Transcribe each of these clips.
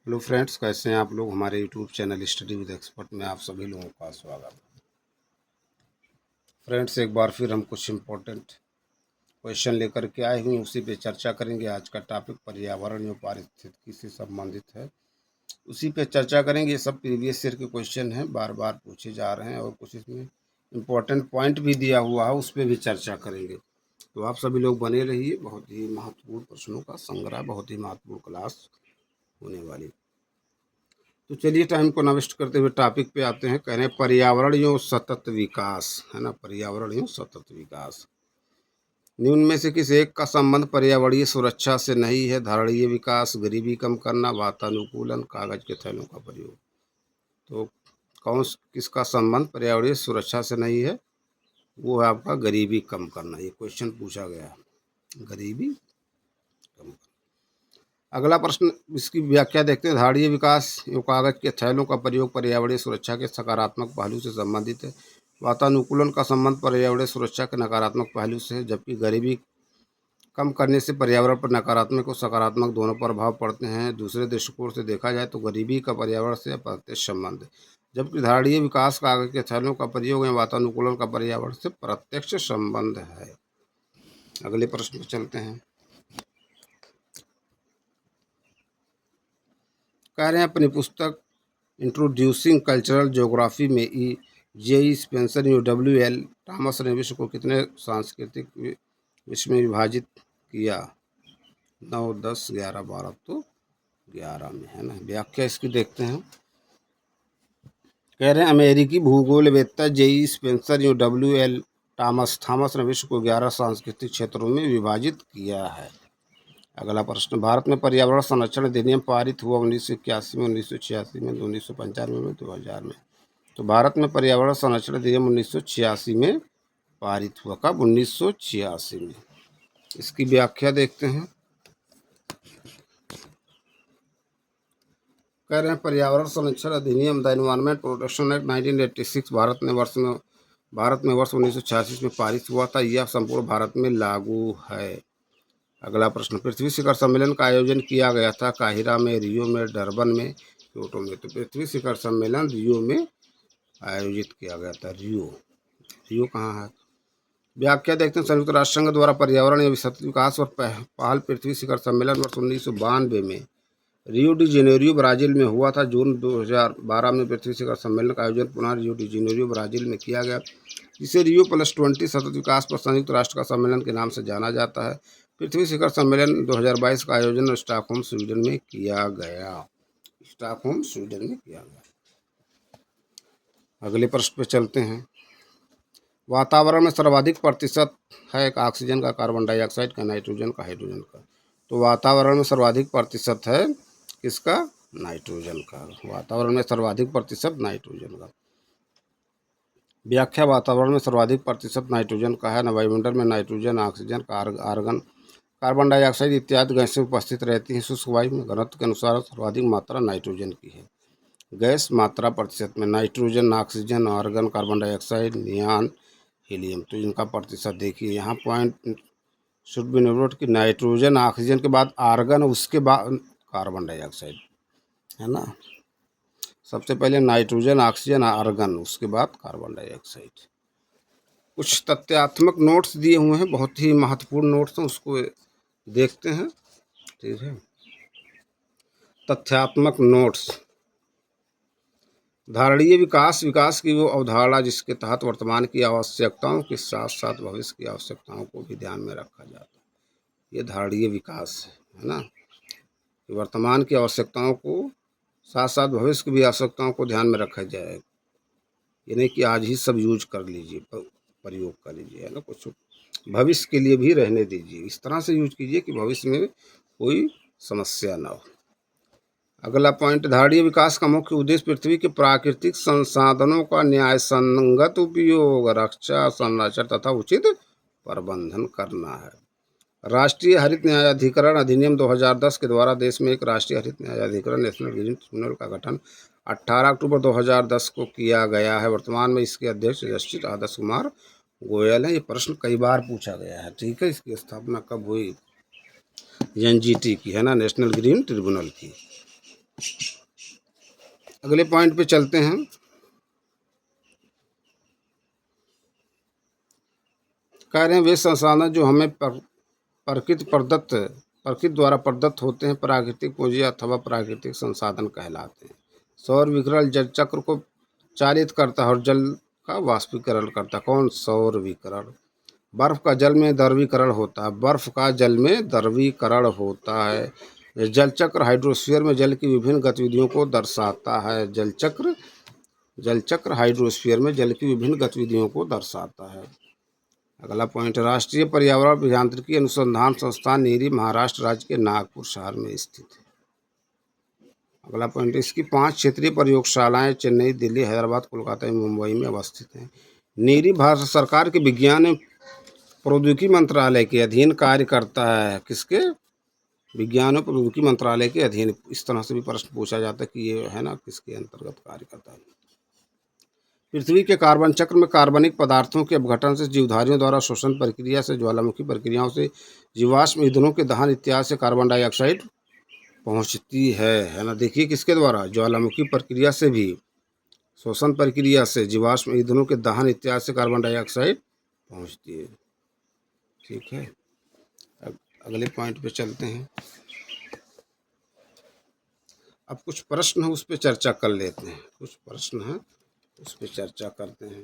Hello friends, कैसे हैं आप लोग। हमारे YouTube channel study with expert में आप सभी लोगों का स्वागत है। फ्रेंड्स, एक बार फिर हम कुछ इम्पोर्टेंट क्वेश्चन लेकर के आए हुए हैं, उसी पे चर्चा करेंगे। आज का टॉपिक पर्यावरण एवं पारिस्थितिकी से संबंधित है, उसी पे चर्चा करेंगे। ये सब प्रीवियस ईयर के क्वेश्चन हैं, बार बार पूछे जा रहे हैं और कुछ इसमें इम्पोर्टेंट पॉइंट भी दिया हुआ है, उस पर भी चर्चा करेंगे। तो आप सभी लोग बने रहिए, बहुत ही महत्वपूर्ण प्रश्नों का संग्रह, बहुत ही महत्वपूर्ण क्लास होने वाली। तो चलिए टाइम को न वेस्ट करते हुए टॉपिक पे आते हैं। कह रहे हैं पर्यावरण एवं सतत विकास, है ना। पर्यावरण एवं सतत विकास, निम्न में से किस एक का संबंध पर्यावरणीय सुरक्षा से नहीं है। धारणीय विकास, गरीबी कम करना, वातानुकूलन, कागज के थैलों का प्रयोग। तो किसका संबंध पर्यावरणीय सुरक्षा से नहीं है? वो है आपका गरीबी कम करना। ये क्वेश्चन पूछा गया, गरीबी कम करना। अगला प्रश्न, इसकी व्याख्या देखते हैं। धारणीय विकास एवं कागज के थैलों का प्रयोग पर्यावरणीय सुरक्षा के सकारात्मक पहलू से संबंधित है। वातानुकूलन का संबंध पर्यावरणीय सुरक्षा के नकारात्मक पहलू से है, जबकि गरीबी कम करने से पर्यावरण पर नकारात्मक और सकारात्मक दोनों प्रभाव पड़ते हैं। दूसरे दृष्टिकोण से देखा जाए तो गरीबी का पर्यावरण से प्रत्यक्ष संबंध है, जबकि धारणीय विकास कागज के थैलों का प्रयोग एवं वातानुकूलन का पर्यावरण से प्रत्यक्ष संबंध है। अगले प्रश्न पर चलते हैं। कह रहे हैं अपनी पुस्तक इंट्रोड्यूसिंग कल्चरल ज्योग्राफी में J.E. स्पेंसर और W.L. थॉमस ने विश्व को कितने सांस्कृतिक विश्व में विभाजित किया? 9, 10, 11, 12। तो 11 में, है ना। व्याख्या इसकी देखते हैं। कह रहे हैं अमेरिकी भूगोलवेत्ता J.E. स्पेंसर और W.L. थॉमस ने विश्व को 11 सांस्कृतिक क्षेत्रों में विभाजित किया है। अगला प्रश्न, भारत में पर्यावरण संरक्षण अधिनियम पारित हुआ 1981 में, 1986 में, 1995 में, 2000 में। तो भारत में पर्यावरण संरक्षण अधिनियम 1986 में पारित हुआ। कब? 1986 में। इसकी व्याख्या देखते हैं। कह रहे हैं पर्यावरण संरक्षण अधिनियम the environment protection act 1986 Bharat में वर्ष 1986 में पारित हुआ था। यह संपूर्ण भारत में लागू है। अगला प्रश्न, पृथ्वी शिखर सम्मेलन का आयोजन किया गया था काहिरा में, रियो में, डरबन में, क्योटो में। तो पृथ्वी शिखर सम्मेलन रियो में आयोजित किया गया था। रियो कहाँ है? व्याख्या देखते हैं। संयुक्त राष्ट्र संघ द्वारा पर्यावरण एवं सतत विकास और पहल पृथ्वी शिखर सम्मेलन वर्ष 1992 में रियो डी जेनेरियो ब्राजील में हुआ था। जून 2012 में पृथ्वी शिखर सम्मेलन का आयोजन पुनः रियो डी जेनेरियो ब्राजील में किया गया, जिसे रियो +20 सतत विकास पर संयुक्त राष्ट्र का सम्मेलन के नाम से जाना जाता है। पृथ्वी शिखर सम्मेलन 2022 का आयोजन स्टॉकहोम स्वीडन में किया गया। स्टॉकहोम स्वीडन में किया गया। अगले प्रश्न पे चलते हैं। वातावरण में सर्वाधिक प्रतिशत है ऑक्सीजन का, कार्बन डाइऑक्साइड का, नाइट्रोजन का, हाइड्रोजन का। तो वातावरण में सर्वाधिक प्रतिशत है किसका? नाइट्रोजन का। वातावरण में सर्वाधिक प्रतिशत नाइट्रोजन का। व्याख्या, वातावरण में सर्वाधिक प्रतिशत नाइट्रोजन का है। वायुमंडल में nitrogen, oxygen, argon, carbon dioxide इत्यादि गैसें उपस्थित रहती हैं। शुष्क वायु में घनत्व के अनुसार सर्वाधिक मात्रा नाइट्रोजन की है। गैस मात्रा प्रतिशत में nitrogen, oxygen, argon, carbon dioxide, neon, helium. तो इनका प्रतिशत देखिए यहाँ। पॉइंट शुड बी नोट कि नाइट्रोजन, ऑक्सीजन के बाद आर्गन, उसके बाद कार्बन डाइऑक्साइड, है ना। सबसे पहले नाइट्रोजन, ऑक्सीजन, आर्गन, उसके बाद कार्बन डाइऑक्साइड। कुछ तथ्यात्मक नोट्स दिए हुए हैं, बहुत ही महत्वपूर्ण नोट्स हैं, उसको देखते हैं। ठीक है, तथ्यात्मक नोट्स। धारणीय विकास, विकास की वो अवधारणा जिसके तहत वर्तमान की आवश्यकताओं के साथ साथ भविष्य की आवश्यकताओं को भी ध्यान में रखा जाता है। ये धारणीय विकास है ना, कि वर्तमान की आवश्यकताओं को साथ साथ भविष्य की भी आवश्यकताओं को ध्यान में रखा जाए। ये नहीं कि आज ही सब यूज कर लीजिए, प्रयोग कर लीजिए, है ना। कुछ भविष्य के लिए भी रहने दीजिए। इस तरह से यूज कीजिए कि भविष्य में कोई समस्या ना हो। अगला पॉइंट, धारणीय विकास का मुख्य उद्देश्य पृथ्वी के प्राकृतिक संसाधनों का न्याय संगत उपयोग, रक्षा, संरक्षण तथा उचित प्रबंधन करना है। राष्ट्रीय हरित न्यायाधिकरण अधिनियम 2010 के द्वारा देश में एक राष्ट्रीय हरित न्यायाधिकरण नेशनल ग्रीन ट्रिब्यूनल का गठन 18 अक्टूबर 2010 को किया गया है। वर्तमान में इसके अध्यक्ष जस्टिस आदर्श कुमार गोयल हैं। ये प्रश्न कई बार पूछा गया है। ठीक है, इसकी स्थापना कब हुई? NGT की, है ना, नेशनल ग्रीन ट्रिब्यूनल की। अगले पॉइंट पे चलते हैं। कह रहे हैं वे संसाधन जो हमें प्रकृति द्वारा प्रदत्त होते हैं प्राकृतिक पूंजी अथवा प्राकृतिक संसाधन कहलाते हैं। सौर विकिरण जल चक्र को चालित करता है और जल का वाष्पीकरण करता है। कौन? सौर विकिरण। बर्फ का जल में द्रवीकरण होता है। बर्फ का जल में द्रवीकरण होता है। जल चक्र हाइड्रोस्फीयर में जल की विभिन्न गतिविधियों को दर्शाता है। जल चक्र हाइड्रोस्फीयर में जल की विभिन्न गतिविधियों को दर्शाता है। अगला पॉइंट, राष्ट्रीय पर्यावरण अभियांत्रिकी अनुसंधान संस्थान नीरी महाराष्ट्र राज्य के नागपुर शहर में स्थित है। अगला पॉइंट, इसकी 5 क्षेत्रीय प्रयोगशालाएं चेन्नई, दिल्ली, हैदराबाद, कोलकाता एवं मुंबई में अवस्थित हैं। नीरी भारत सरकार के विज्ञान एवं प्रौद्योगिकी मंत्रालय के अधीन कार्य करता है। किसके? विज्ञान और प्रौद्योगिकी मंत्रालय के अधीन। इस तरह से भी प्रश्न पूछा जाता है कि ये है ना किसके अंतर्गत कार्य करता है। पृथ्वी के कार्बन चक्र में कार्बनिक पदार्थों के अपघटन से जीवधारियों द्वारा श्वसन प्रक्रिया से ज्वालामुखी प्रक्रियाओं से जीवाश्म ईंधनों के दहन इत्यादि से कार्बन डाइऑक्साइड पहुंचती है ना। देखिए किसके द्वारा? ज्वालामुखी प्रक्रिया से भी, श्वसन प्रक्रिया से, जीवाश्म ईंधनों के दहन इत्यादि से कार्बन डाइऑक्साइड पहुंचती है। ठीक है, अगले पॉइंट पे चलते हैं। अब कुछ प्रश्न है उस पर चर्चा कर लेते हैं। कुछ प्रश्न है उस पर चर्चा करते हैं।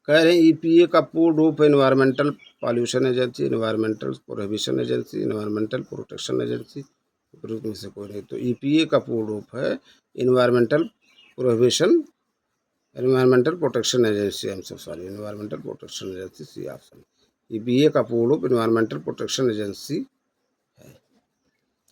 कह रहे हैं ईपीए का पूर्ण रूप है environmental pollution agency, environmental prohibition agency, environmental protection agency, उपरोक्त में से कोई नहीं। तो ईपीए का पूर्ण रूप है environmental protection agency. Environmental protection agency, C option. EPA का पूर्ण रूप एनवायरमेंटल प्रोटेक्शन एजेंसी है।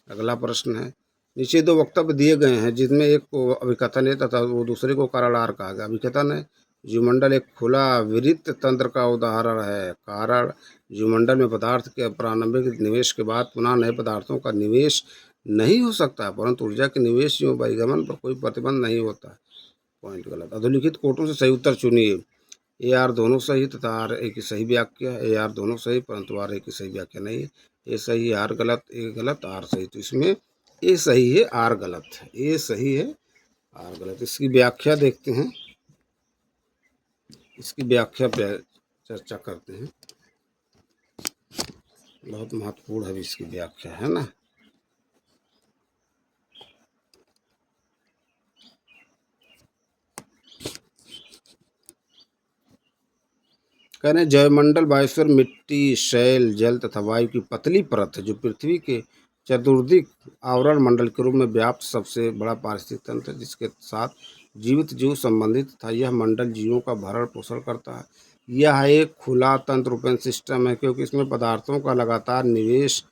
अगला प्रश्न है, नीचे 2 वक्तव्य दिए गए हैं जिनमें एक को अभिकथन है तथा वो दूसरे को कारण कहा गया। अभिकथन है जीवमंडल एक खुला विवृत तंत्र का उदाहरण है। कारण, जीवमंडल में पदार्थ के प्रारंभिक निवेश के बाद पुनः नए पदार्थों का निवेश नहीं हो सकता है, परंतु ऊर्जा के निवेश एवं बहिर्गमन पर कोई प्रतिबंध नहीं होता। पॉइंट गलत। अधोलिखित कोटों से सही उत्तर चुनिए। ए आर दोनों सही तथा आर ए की सही व्याख्या। ए आर दोनों सही परंतु आर ए की सही व्याख्या नहीं है। ए सही है, आर गलत, ए गलत, आर सही। तो इसमें ए सही है, आर गलत है। ए सही है, आर गलत। इसकी व्याख्या देखते हैं। इसकी व्याख्या पे चर्चा करते हैं। बहुत महत्वपूर्ण है इसकी व्याख्या, है ना। कह रहे हैं जैवमंडल वायुस्फीयर मिट्टी, शैल, जल तथा वायु की पतली परत है जो पृथ्वी के चतुर्दिक आवरण मंडल के रूप में व्याप्त सबसे बड़ा पारिस्थितिक तंत्र है जिसके साथ जीवित जीव संबंधित तथा यह मंडल जीवों का भरण पोषण करता है। यह एक खुला तंत्र ओपन सिस्टम है क्योंकि इसमें पदार्थों का लगातार निवेश,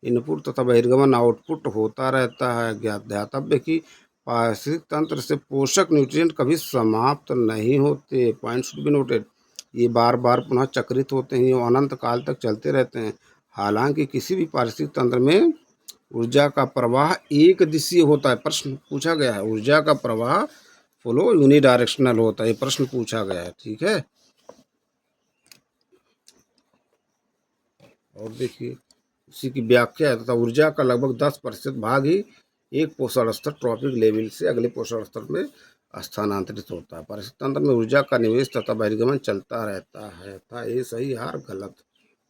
इनपुट तथा बहिर्गमन आउटपुट होता रहता है। ध्यातव्य कि पारिस्थितिक तंत्र से पोषक न्यूट्रिएंट कभी समाप्त नहीं होते। Point should be noted. ये बार बार पुनः चक्रित होते हैं और अनंत काल तक चलते रहते हैं। हालांकि किसी भी पारिस्थितिक तंत्र में ऊर्जा का प्रवाह एक दिशीय होता है। प्रश्न पूछा गया है ऊर्जा का प्रवाह फ्लो यूनिडायरेक्शनल होता है। ये प्रश्न पूछा गया है। ठीक है, और देखिए उसी की व्याख्या है तथा ऊर्जा का लगभग 10% भाग ही एक पोषण स्तर ट्रॉपिक लेवल से अगले पोषण स्तर में स्थानांतरित होता है। पारिस्थितिक तंत्र में ऊर्जा का निवेश तथा बहिर्गमन चलता रहता है। था ये सही, हार गलत।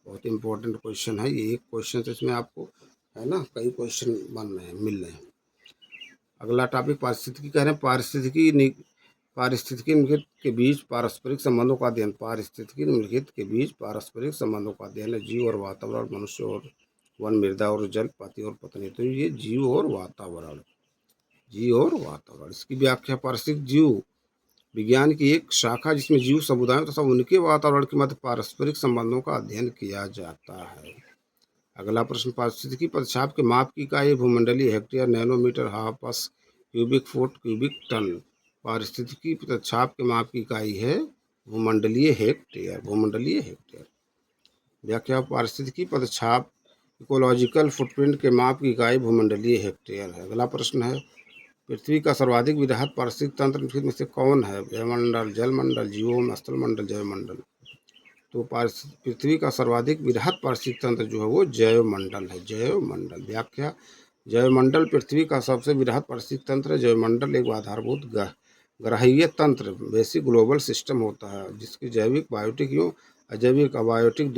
बहुत इंपॉर्टेंट क्वेश्चन है ये। एक क्वेश्चन से इसमें आपको है ना कई क्वेश्चन बन रहे हैं, मिल रहे हैं। अगला टॉपिक पारिस्थितिकी कह रहे हैं। पारिस्थितिकी निम्नलिखित के बीच पारस्परिक संबंधों का अध्ययन। पारिस्थितिकी निम्नलिखित के बीच पारस्परिक संबंधों का अध्ययन है। जीव और वातावरण, मनुष्य और वन, मृदा और जल, पति और पत्नी। तो ये जीव और वातावरण, जीव और वातावरण। इसकी व्याख्या, पारिस्थितिक जीव विज्ञान की एक शाखा जिसमें जीव समुदायों तथा उनके वातावरण के मध्य पारस्परिक संबंधों का अध्ययन किया जाता है। अगला प्रश्न, पारिस्थितिकी पदछाप के माप की इकाई भूमंडलीय हेक्टेयर, नैनोमीटर, हापस, क्यूबिक फुट, क्यूबिक टन। पारिस्थितिकी पदछाप के माप की इकाई है भूमंडलीय हेक्टेयर, भूमंडलीय हेक्टेयर। व्याख्या, पारिस्थितिकी पदछाप इकोलॉजिकल फुटप्रिंट के माप की इकाई भूमंडलीय हेक्टेयर है। अगला प्रश्न है, पृथ्वी का सर्वाधिक विरहत पारिस्थितिक तंत्र निम्नलिखित में से कौन है? जयमंडल, जलमंडल, जीवोम, स्थलमंडल, जैवमंडल। तो पृथ्वी का सर्वाधिक वृहद पारिस्थितिक तंत्र जो है वो जैवमंडल है। जैवमंडल व्याख्या, जैवमंडल पृथ्वी का सबसे वृहद पारिस्थितिक तंत्र है। जैवमंडल एक आधारभूत ग्रहीय तंत्र बेसिक ग्लोबल सिस्टम होता है जिसकी जैविक, बायोटिक एवं अजैविक अबायोटिक